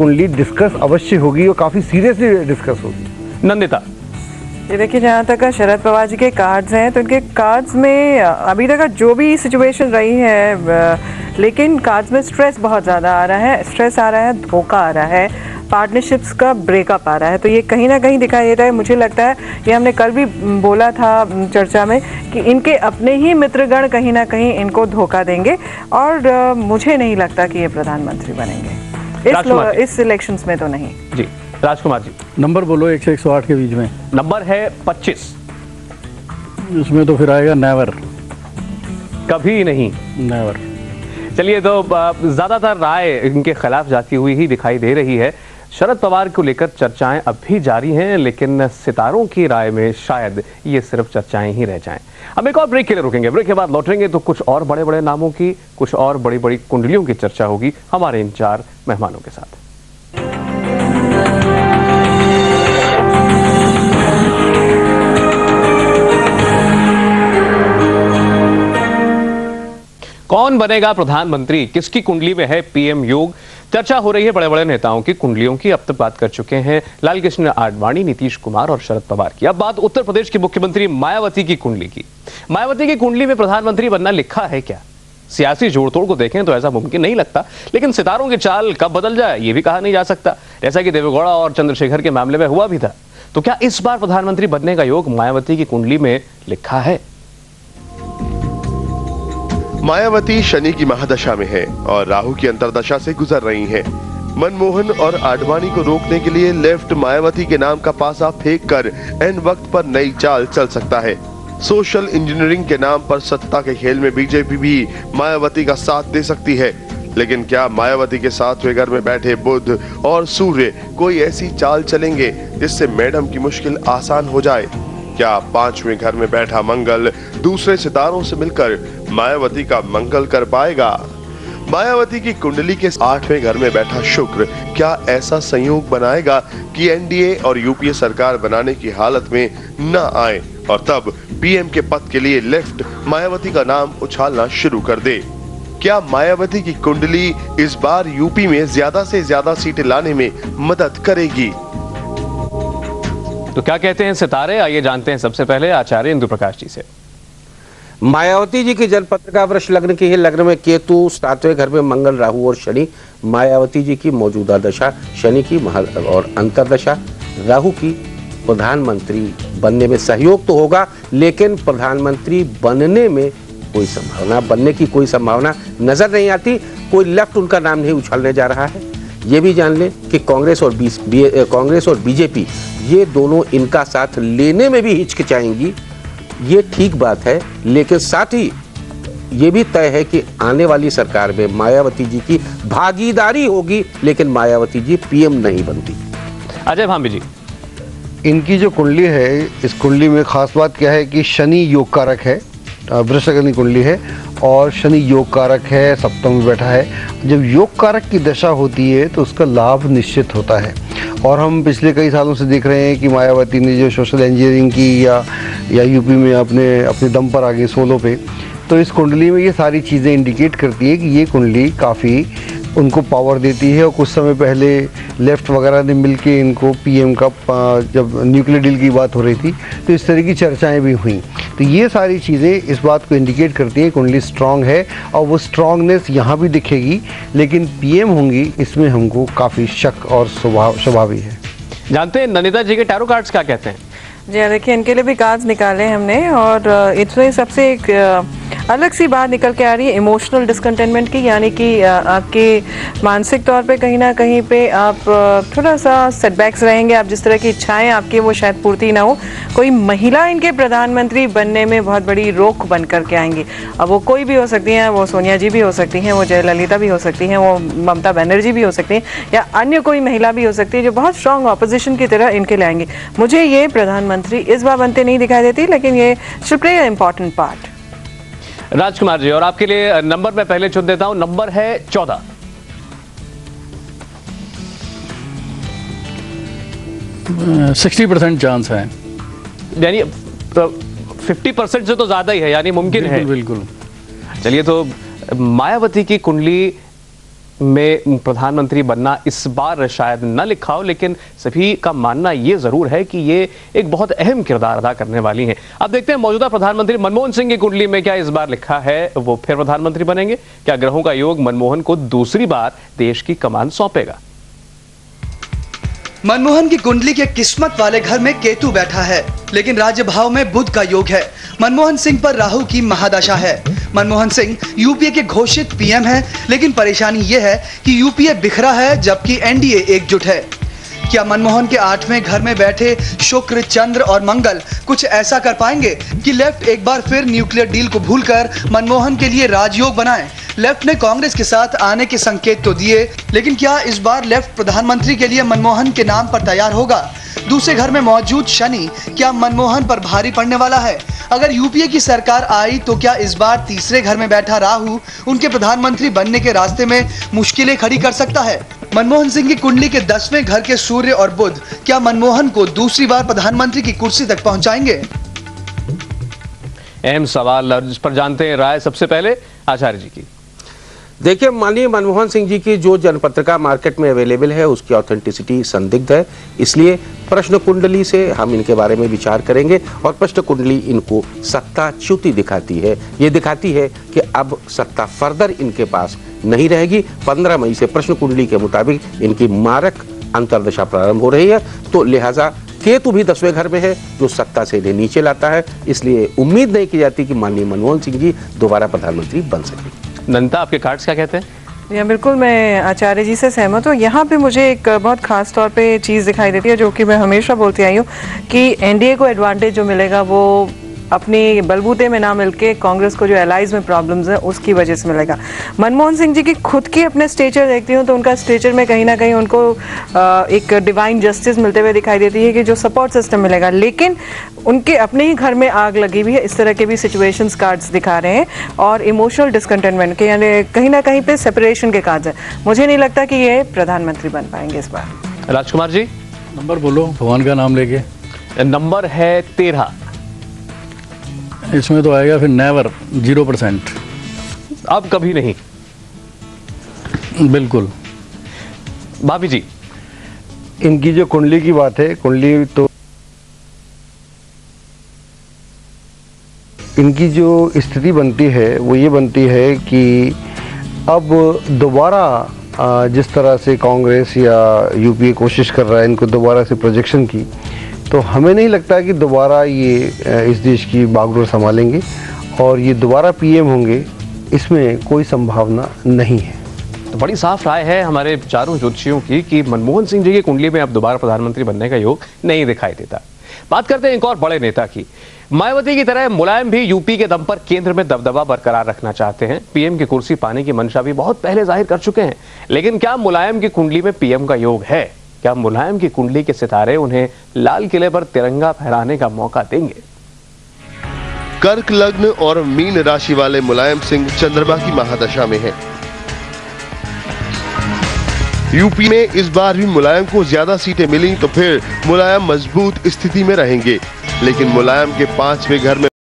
कुंडली डिस्कस अवश्य होगी और काफ़ी सीरियसली डिस्कस होगी। नंदिता, ये देखिए, जहाँ तक शरद पवार जी के कार्ड्स हैं तो इनके कार्ड्स में अभी तक जो भी सिचुएशन रही है, लेकिन कार्ड्स में स्ट्रेस बहुत ज़्यादा आ रहा है, स्ट्रेस आ रहा है, धोखा आ रहा है, पार्टनरशिप्स का ब्रेकअप आ रहा है। तो ये कहीं ना कहीं दिखाई देता है। मुझे लगता है ये हमने कल भी बोला था चर्चा में कि इनके अपने ही मित्रगण कहीं ना कहीं इनको धोखा देंगे और मुझे नहीं लगता कि ये प्रधानमंत्री बनेंगे इस इलेक्शंस में तो नहीं। जी राजकुमार जी, नंबर बोलो 1 से 108 के बीच में। नंबर है 25। उसमें तो फिर आएगा नेवर। कभी नहीं, नेवर। चलिए, तो ज्यादातर राय इनके खिलाफ जाती हुई ही दिखाई दे रही है। शरद पवार को लेकर चर्चाएं अब भी जारी हैं, लेकिन सितारों की राय में शायद ये सिर्फ चर्चाएं ही रह जाएं। हम एक और ब्रेक के लिए रुकेंगे, ब्रेक के बाद लौटेंगे तो कुछ और बड़े बड़े नामों की, कुछ और बड़ी बड़ी कुंडलियों की चर्चा होगी हमारे इन 4 मेहमानों के साथ। कौन बनेगा प्रधानमंत्री, किसकी कुंडली में है पीएम योग, चर्चा हो रही है बड़े बड़े नेताओं की कुंडलियों की। अब तक बात कर चुके हैं लालकृष्ण आडवाणी, नीतीश कुमार और शरद पवार की। अब बात उत्तर प्रदेश की मुख्यमंत्री मायावती की कुंडली की। मायावती की कुंडली में प्रधानमंत्री बनना लिखा है क्या? सियासी जोड़तोड़ को देखें तो ऐसा मुमकिन नहीं लगता, लेकिन सितारों की चाल कब बदल जाए ये भी कहा नहीं जा सकता, जैसा कि देवेगौड़ा और चंद्रशेखर के मामले में हुआ भी था। तो क्या इस बार प्रधानमंत्री बनने का योग मायावती की कुंडली में लिखा है? मायावती शनि की महादशा में है और राहु की अंतरदशा से गुजर रही हैं। मनमोहन और आडवाणी को रोकने के लिए लेफ्ट मायावती के नाम का पासा फेंक कर एन वक्त पर नई चाल चल सकता है। सोशल इंजीनियरिंग के नाम पर सत्ता के खेल में बीजेपी भी मायावती का साथ दे सकती है, लेकिन क्या मायावती के 7वें घर में बैठे बुध और सूर्य कोई ऐसी चाल चलेंगे जिससे मैडम की मुश्किल आसान हो जाए? क्या 5वें घर में बैठा मंगल दूसरे सितारों से मिलकर मायावती का मंगल कर पाएगा? मायावती की कुंडली के 8वें घर में बैठा शुक्र क्या ऐसा संयोग बनाएगा कि एनडीए और यूपीए सरकार बनाने की हालत में न आए और तब पीएम के पद के लिए लेफ्ट मायावती का नाम उछालना शुरू कर दे? क्या मायावती की कुंडली इस बार यूपी में ज्यादा से ज्यादा सीटें लाने में मदद करेगी? तो क्या कहते हैं सितारे, आइए जानते हैं सबसे पहले आचार्य इंदु प्रकाश जी से। मायावती जी की जन्मपत्र का वृष लग्न की है, लग्न में केतु, 7वें घर में मंगल, राहु और शनि। मायावती जी की मौजूदा दशा शनि की और अंतरदशा राहु की। प्रधानमंत्री बनने में सहयोग तो होगा, लेकिन प्रधानमंत्री बनने में बनने की कोई संभावना नजर नहीं आती। कोई लेफ्ट उनका नाम नहीं उछालने जा रहा है। ये भी जान लें कि कांग्रेस और बीजेपी ये दोनों इनका साथ लेने में भी हिचकिचाएंगी, ये ठीक बात है, लेकिन साथ ही ये भी तय है कि आने वाली सरकार में मायावती जी की भागीदारी होगी, लेकिन मायावती जी पीएम नहीं बनती। अजय भांबी जी, इनकी जो कुंडली है, इस कुंडली में खास बात क्या है कि शनि योग कारक है, वृषभ की कुंडली है और शनि योग कारक है, सप्तम में बैठा है। जब योग कारक की दशा होती है तो उसका लाभ निश्चित होता है और हम पिछले कई सालों से देख रहे हैं कि मायावती ने जो सोशल इंजीनियरिंग की या यूपी में अपने दम पर आ गई सोलो पे, तो इस कुंडली में ये सारी चीज़ें इंडिकेट करती है कि ये कुंडली काफ़ी उनको पावर देती है। और कुछ समय पहले लेफ्ट वगैरह ने मिलके इनको पीएम का जब न्यूक्लियर डील की बात हो रही थी तो इस तरह की चर्चाएं भी हुई। तो ये सारी चीज़ें इस बात को इंडिकेट करती हैं कुंडली स्ट्रांग है और वो स्ट्रांगनेस यहाँ भी दिखेगी, लेकिन पीएम होंगी इसमें हमको काफ़ी शक और स्वाभावी है। जानते हैं नंदिता जी के टैरो कार्ड्स क्या कहते हैं? जी देखिए, इनके लिए भी कार्ड्स निकाले हमने और इसमें सबसे एक अलग सी बात निकल के आ रही है इमोशनल डिसकंटेनमेंट की, यानी कि आपके मानसिक तौर पे कहीं ना कहीं पे आप थोड़ा सा सेटबैक्स रहेंगे। आप जिस तरह की इच्छाएं आपकी वो शायद पूर्ति ना हो। कोई महिला इनके प्रधानमंत्री बनने में बहुत बड़ी रोक बन करके आएंगी। अब वो कोई भी हो सकती हैं, वो सोनिया जी भी हो सकती हैं, वो जयललिता भी हो सकती हैं, वो ममता बनर्जी भी हो सकती हैं, या अन्य कोई महिला भी हो सकती है जो बहुत स्ट्रॉन्ग ऑपोजिशन की तरह इनके लिए आएंगी। मुझे ये प्रधानमंत्री इस बार बनते नहीं दिखाई देती, लेकिन ये should play a important part. Rajkumar ji, और आपके लिए नंबर मैं पहले चुन देता हूं, नंबर है 14। 60% चांस है, यानी 50% से तो ज्यादा ही है, यानी मुमकिन है। बिल्कुल। चलिए, तो मायावती की कुंडली में प्रधानमंत्री बनना इस बार शायद न लिखा हो, लेकिन सभी का मानना ये जरूर है कि ये एक बहुत अहम किरदार अदा करने वाली हैं। अब देखते हैं मौजूदा प्रधानमंत्री मनमोहन सिंह की कुंडली में क्या इस बार लिखा है, वो फिर प्रधानमंत्री बनेंगे? क्या ग्रहों का योग मनमोहन को दूसरी बार देश की कमान सौंपेगा? मनमोहन की कुंडली के किस्मत वाले घर में केतु बैठा है, लेकिन राज्य भाव में बुध का योग है। मनमोहन सिंह पर राहु की महादशा है। मनमोहन सिंह यूपीए के घोषित पीएम हैं, लेकिन परेशानी यह है कि यूपीए बिखरा है जबकि एनडीए एकजुट है। क्या मनमोहन के 8वें घर में बैठे शुक्र, चंद्र और मंगल कुछ ऐसा कर पाएंगे कि लेफ्ट एक बार फिर न्यूक्लियर डील को भूलकर मनमोहन के लिए राजयोग बनाए? लेफ्ट ने कांग्रेस के साथ आने के संकेत तो दिए, लेकिन क्या इस बार लेफ्ट प्रधानमंत्री के लिए मनमोहन के नाम पर तैयार होगा? दूसरे घर में मौजूद शनि क्या मनमोहन पर भारी पड़ने वाला है? अगर यूपीए की सरकार आई तो क्या इस बार तीसरे घर में बैठा राहु उनके प्रधानमंत्री बनने के रास्ते में मुश्किलें खड़ी कर सकता है? मनमोहन सिंह की कुंडली के 10वें घर के सूर्य और बुध क्या मनमोहन को दूसरी बार प्रधानमंत्री की कुर्सी तक पहुंचाएंगे? अहम सवाल, जिस पर जानते हैं राय सबसे पहले आचार्य जी की। देखिए, माननीय मनमोहन सिंह जी की जो जनपत्रिका मार्केट में अवेलेबल है उसकी ऑथेंटिसिटी संदिग्ध है, इसलिए प्रश्न कुंडली से हम इनके बारे में विचार करेंगे। और प्रश्न कुंडली इनको सत्ताच्युति दिखाती है, ये दिखाती है कि अब सत्ता फर्दर इनके पास नहीं रहेगी। 15 मई से प्रश्न कुंडली के मुताबिक इनकी मारक अंतर्दशा प्रारंभ हो रही है, तो लिहाजा केतु भी 10वें घर में है जो सत्ता से इन्हें नीचे लाता है, इसलिए उम्मीद नहीं की जाती कि माननीय मनमोहन सिंह जी दोबारा प्रधानमंत्री बन सकेंगे। नंदा, आपके कार्ड्स क्या कहते हैं? या बिल्कुल मैं आचार्य जी से सहमत हूँ। यहाँ पे मुझे एक बहुत खास तौर पे चीज़ दिखाई देती है जो कि मैं हमेशा बोलती आई हूँ कि एनडीए को एडवांटेज जो मिलेगा वो अपने बलबूते में ना मिलके कांग्रेस को जो एलाइज में प्रॉब्लम्स हैं उसकी वजह से मिलेगा। मनमोहन सिंह जी की खुद की अपने स्टेचर देखती हूँ तो उनका स्टेचर में कहीं ना कहीं उनको एक डिवाइन जस्टिस मिलते हुए दिखाई देती है कि जो सपोर्ट सिस्टम मिलेगा, लेकिन उनके अपने ही घर में आग लगी हुई है। इस तरह के भी सिचुएशंस कार्ड्स दिखा रहे हैं और इमोशनल डिसकंटेनमेंट के यानी कहीं ना कहीं पे सेपरेशन के कार्ड्स हैं। मुझे नहीं लगता कि ये प्रधानमंत्री बन पाएंगे इस बार। राजकुमार जी, नंबर बोलो भगवान का नाम लेके। नंबर है 13। इसमें तो आएगा फिर नेवर, 0%। अब कभी नहीं। बिल्कुल। भाभी जी, इनकी जो कुंडली की बात है, कुंडली तो इनकी जो स्थिति बनती है वो ये बनती है कि अब दोबारा जिस तरह से कांग्रेस या यूपीए कोशिश कर रहा है इनको दोबारा से प्रोजेक्शन की, तो हमें नहीं लगता कि दोबारा ये इस देश की बागडोर संभालेंगे और ये दोबारा पीएम होंगे, इसमें कोई संभावना नहीं है। तो बड़ी साफ राय है हमारे चारों ज्योतिषियों की कि मनमोहन सिंह जी की कुंडली में अब दोबारा प्रधानमंत्री बनने का योग नहीं दिखाई देता। बात करते हैं एक और बड़े नेता की। मायावती की तरह मुलायम भी यूपी के दम पर केंद्र में दबदबा बरकरार रखना चाहते हैं। पीएम की कुर्सी पाने की मंशा भी बहुत पहले जाहिर कर चुके हैं, लेकिन क्या मुलायम की कुंडली में पीएम का योग है? क्या मुलायम की कुंडली के सितारे उन्हें लाल किले पर तिरंगा फहराने का मौका देंगे? कर्क लग्न और मीन राशि वाले मुलायम सिंह चंद्रमा की महादशा में हैं। यूपी में इस बार भी मुलायम को ज्यादा सीटें मिली तो फिर मुलायम मजबूत स्थिति में रहेंगे, लेकिन मुलायम के 5वें घर में